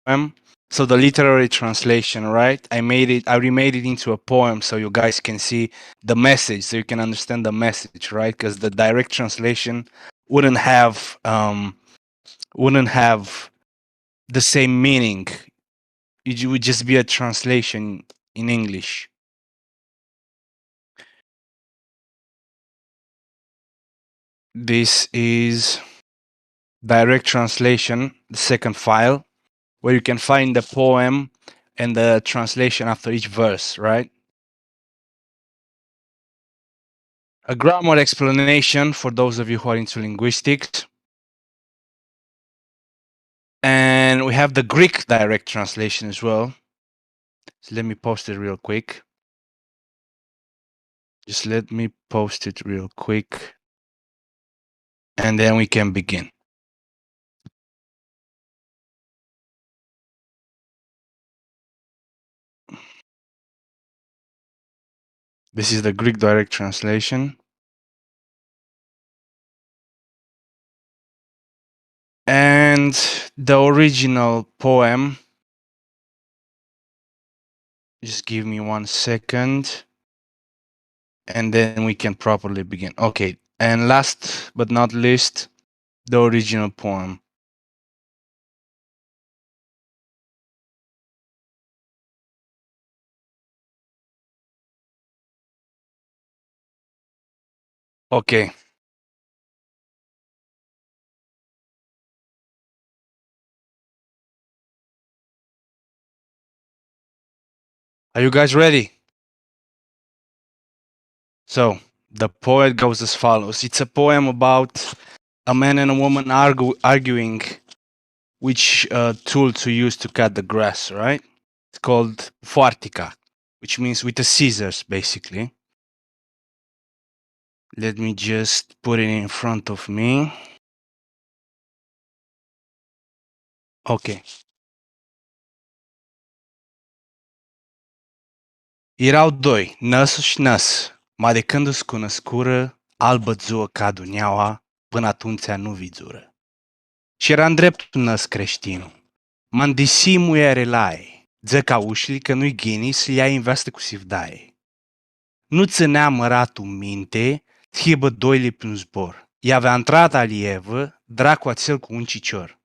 poem. So the literary translation, right? I remade it into a poem so you guys can see the message, so you can understand the message, right? Because the direct translation wouldn't have wouldn't have the same meaning. It would just be a translation in English. This is direct translation, the second file, where you can find the poem and the translation after each verse, right? A grammar explanation for those of you who are into linguistics. And we have the Greek direct translation as well. So let me post it real quick. Just let me post it real quick. And then we can begin. This is the Greek direct translation. And the original poem, just give me 1 second, and then we can properly begin. Okay, and last but not least, the original poem. Okay. Are you guys ready? So, the poet goes as follows. It's a poem about a man and a woman arguing which tool to use to cut the grass, right? It's called foartica, which means with the scissors, basically. Let me just put it in front of me. Okay. Erau doi, năsul și năs, mai de când-s cu născură, albă zuă ca duneaua, până atunci nu vizură. Și era în dreptul năs creștinul. Mandisi muiere laie, dză ca ușili că nu-i ghini să ia investe cu sivdaie. Nu ținea măratul minte, schiebă doile pe un zbor. I avea intrat alievă, dracu ațel cu un cicior.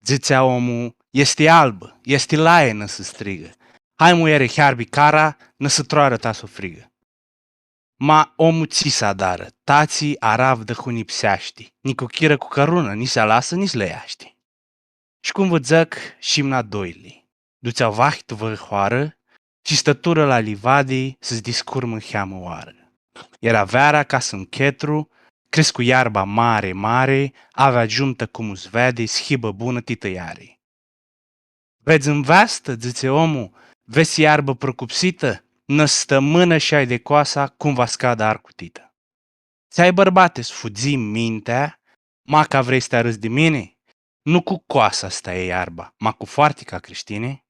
Zicea omul, este albă, este laie, nă se strigă. Hai muiere hiarbi cara, nă se troară ta s-o frigă. Ma omul ți s-a dară, tații arav de hunii pseaști, ni cu chiră cu cărună, ni se lasă, ni le iaști. Și cum vă zăc și-mna doili, du-ți-au vahtu vărhoară și stătură la livadii să-ți discurmă heamă oară. Era veara ca să închetru, crescu iarba mare, mare, avea juntă cum îți vede, schibă bună tităiare. Vezi în vestă, zice omul, vezi iarbă procupsită, năstă mână și ai de coasa, cum va scada arcutită. Ți-ai bărbate, sfuzi mintea, ma ca vrei să te arăți de mine? Nu cu coasa asta e iarba, ma cu foartica creștine?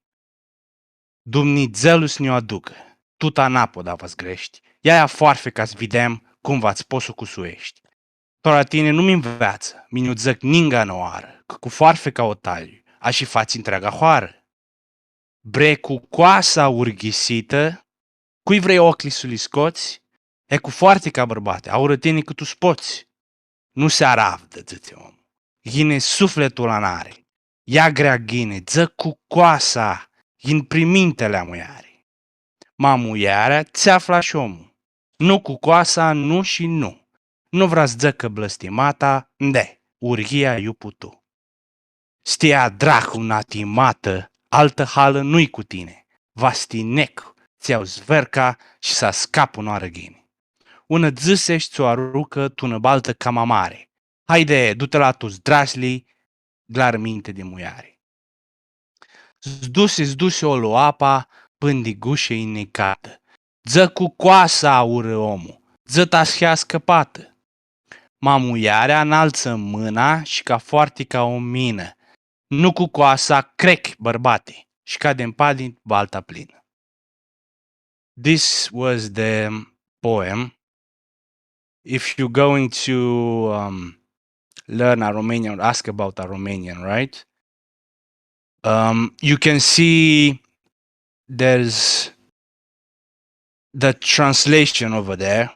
Dumnezeul să ne-o aducă, tuta napoda vă zgrești, ia foarfe ca-ți videm cum v-ați posul cu suești. Tora tine nu-mi înveață, mi-nu zăc ninga noară, că cu foarfe ca o taliu, a și fați întreaga hoară. Bre cu coasa urghisită, cui vrei ochii să-li scoți? E cu foartica bărbate, aură tine cât tu spoți. Nu se aravdă, zice om. Ghine sufletul la nare. Ia grea ghine, dză cu coasa, ghin primintele a muiare. Ma muiarea ți afla și omul. Nu cu coasa, nu și nu. Nu vrea-ți dză că blăstimata, nde, urghia iu putu. Stia dracu natimată, altă hală nu-i cu tine. Vastinec, ți-au zverca și să scapă un oarăghine. Ună dzâsești ți-o arucă tună baltă cama mare. Haide, du-te la tu zdrasli, glar minte de muiare. Zduse o luapa până gușe innecată. Dză cu coasa ură omul, dză ta scăpată. Ma muiarea înalță mâna și ca foartica o mină. Nu cu coasa crec, bărbate, și cade în padin balta plină. This was the poem. If you're going to learn Aromanian or ask about Aromanian, right? You can see there's the translation over there.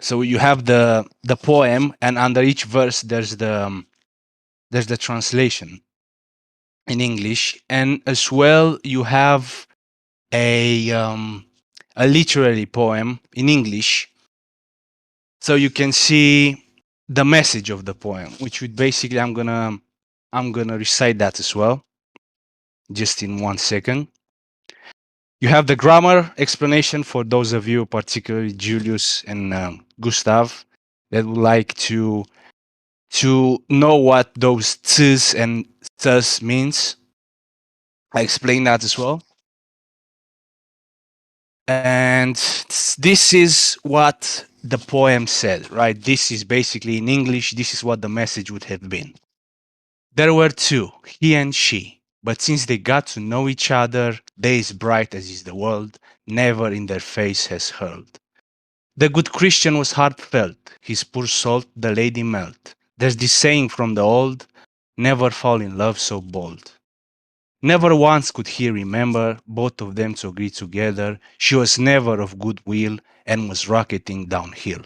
So you have the poem, and under each verse there's the translation in English, and as well you have a literary poem in English. So you can see the message of the poem, which would basically I'm gonna recite that as well, just in 1 second. You have the grammar explanation for those of you, particularly Julius and Gustav, that would like to know what those ts and thus means. I explain that as well. And this is what the poem said, right? This is basically in English, this is what the message would have been. There were two, he and she, but since they got to know each other, day is bright as is the world, never in their face has hurled. The good Christian was heartfelt, his poor soul the lady melt. There's this saying from the old, never fall in love so bold. Never once could he remember both of them to agree together. She was never of good will and was rocketing downhill.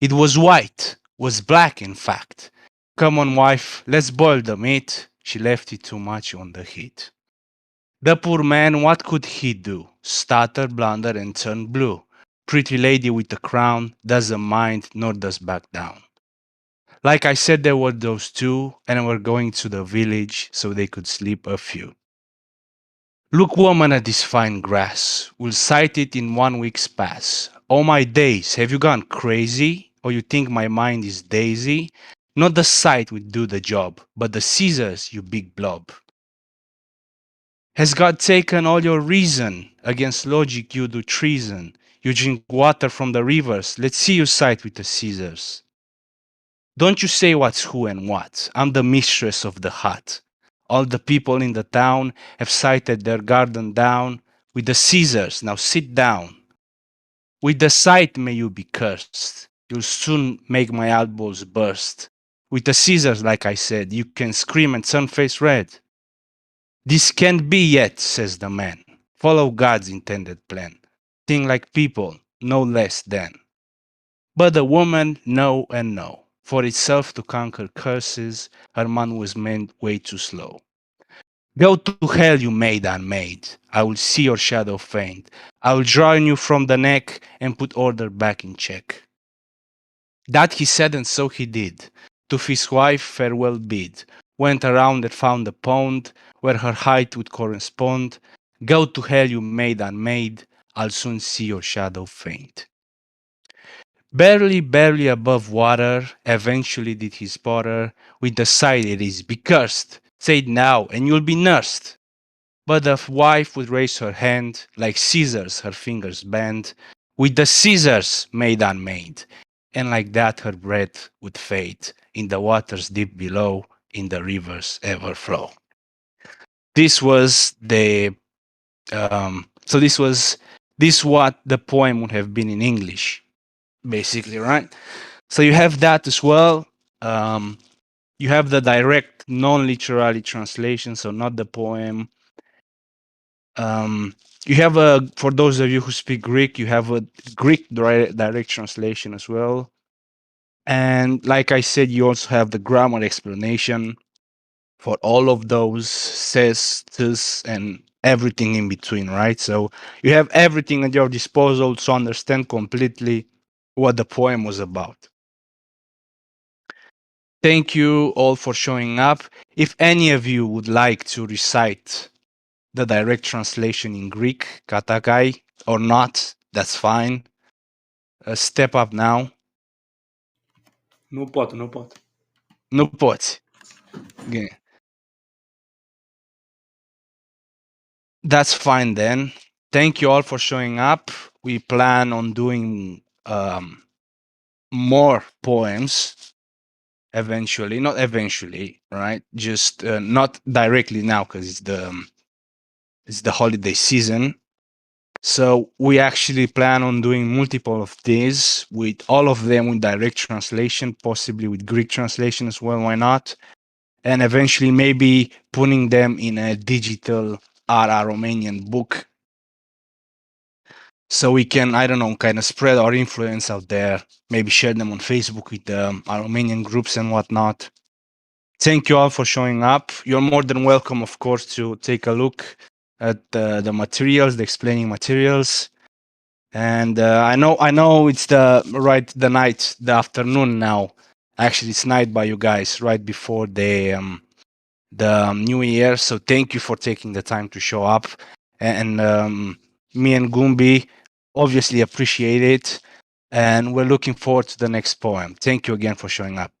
It was white, was black in fact. Come on, wife, let's boil the meat. She left it too much on the heat. The poor man, what could he do? Stutter, blunder, and turn blue. Pretty lady with a crown doesn't mind nor does back down. Like I said, there were those two, and were going to the village so they could sleep a few. Look, woman, at this fine grass. We'll sight it in 1 week's space. Oh my days, have you gone crazy? Or you think my mind is daisy? Not the sight would do the job, but the scissors, you big blob. Has God taken all your reason? Against logic you do treason. You drink water from the rivers. Let's see you sight with the scissors. Don't you say what's who and what. I'm the mistress of the hut. All the people in the town have sighted their garden down with the scissors. Now sit down. With the sight may you be cursed. You'll soon make my elbows burst. With the scissors, like I said, you can scream and turn face red. This can't be yet, says the man. Follow God's intended plan. Think like people, no less than. But the woman, no and no. For itself to conquer curses, her man was meant way too slow. Go to hell, you maid unmade. I will see your shadow faint. I will draw on you from the neck and put order back in check. That he said, and so he did. To his wife farewell bid. Went around and found a pond where her height would correspond. Go to hell, you maid unmade. I'll soon see your shadow faint. Barely, barely above water, eventually did he spot her. With the sight it is, be cursed. Say it now, and you'll be nursed. But the wife would raise her hand, like scissors her fingers bend, with the scissors made unmade, and like that her breath would fade, in the waters deep below, in the rivers ever flow. This was this what the poem would have been in English, basically, right? So you have that as well. You have the direct non-literary translation, so not the poem. You have for those of you who speak Greek, you have a Greek direct translation as well. And like I said, you also have the grammar explanation for all of those says, this, and everything in between, right? So you have everything at your disposal to understand completely what the poem was about. Thank you all for showing up. If any of you would like to recite the direct translation in Greek, katakai, or not, that's fine. Step up now. Nu pot, nu pot. Nu poți. Okay. That's fine then. Thank you all for showing up. We plan on doing more poems eventually. Not eventually, right? Just not directly now because it's the holiday season. So we actually plan on doing multiple of these, with all of them with direct translation, possibly with Greek translation as well. Why not? and eventually maybe putting them in a digital Aromanian book, so we can, I don't know, kind of spread our influence out there, maybe share them on Facebook with the Aromanian groups and whatnot. Thank you all for showing up. You're more than welcome, of course, to take a look at the materials, the explaining materials. And I know it's the afternoon now. Actually, it's night by you guys, right before the New Year. So thank you for taking the time to show up. And me and Gumbi obviously appreciate it. And we're looking forward to the next poem. Thank you again for showing up.